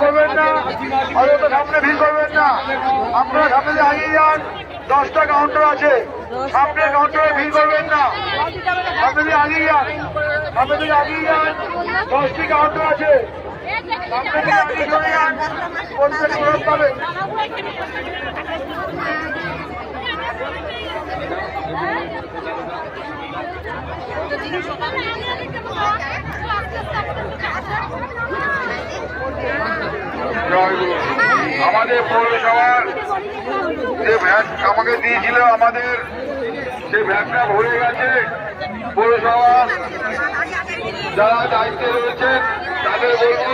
করবেন না, হয়তো সামনে ভিড় করবেন না। আপনারা সামনে দিয়ে আগিয়ে যান, 10টা কাউন্টার আছে, সামনে কাউন্টারে ভিড় করবেন না। সামনে দিয়ে আগিয়ে যান, সামনে দিয়ে আগিয়ে যান, 10টি কাউন্টার আছে, সামনে দিয়ে আগিয়ে চলে যান, প্রত্যেক খরচ পাবেন। আমাদের পৌরসভার যে ভ্যাট আমাকে দিয়েছিল, আমাদের সে ভ্যাটটা ভরে গেছে। পৌরসভা যারা দায়িত্বে রয়েছেন তাদের বলবো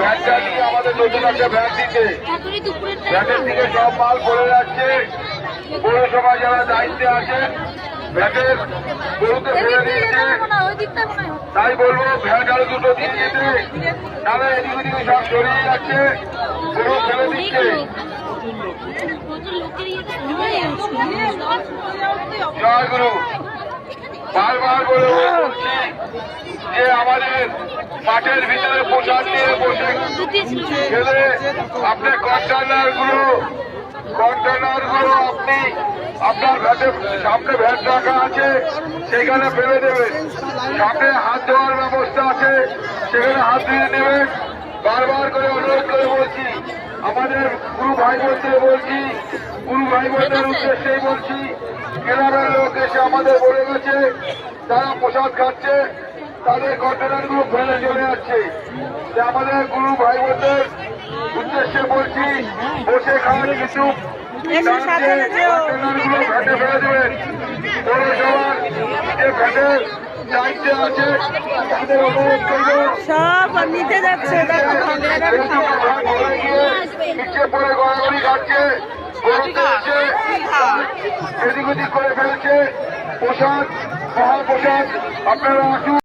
ভ্যাটটা নিয়ে আমাদের নতুন একটা ভ্যাট দিতে। ভ্যাটের দিকে সব মাল পড়ে যাচ্ছে। পৌরসভা যারা দায়িত্বে আছেন ভ্যাটের গরুতে ফেলে দিয়েছে, তাই বলবো ভ্যাট আরো দুটো দিয়ে যেতে, তাহলে এদিক ওদিকে সব সরিয়ে যাচ্ছে, গরু ফেলে দিচ্ছে। জয় গুরু। বারবার বলে বলছি যে আমাদের মাঠের ভিতরে পোশাক নিয়ে বসে গেলে আপনি কন্টেনার গুলো আপনি আপনার ভ্যাটের সামনে ভ্যাট রাখা আছে সেখানে ফেলে দেবেন। সামনে হাত ধোয়ার ব্যবস্থা আছে, সেখানে হাত ধুয়ে নেবেন। বারবার করে অনুরোধ করে বলছি, আমাদের গুরু ভাই বোনদের বলছি, গুরু ভাই বোনদের উদ্দেশ্যেই বলছি, গ্রামের লোক এসে আমাদের বলে গেছে তারা প্রসাদ খাচ্ছে, তাদের কন্টেনার গুলো ফেলে চলে যাচ্ছে। আমাদের গুরু ভাই বোনদের উদ্দেশ্যে বলছি, বসে খাওয়ার কিছু কন্টেনার গুলো ঘাটে ফেলে দেবেন। পৌরসভার যে ঘাটের দায়িত্বে আছে তাদের অনুরোধ করবো সব নিতে যাচ্ছে, নিচে পড়ে গড়াগড়ি খাচ্ছে, এদিক ওদিক করে ফেলছে। পোশাক মহাপ্রসাদ আপনারা আসুন।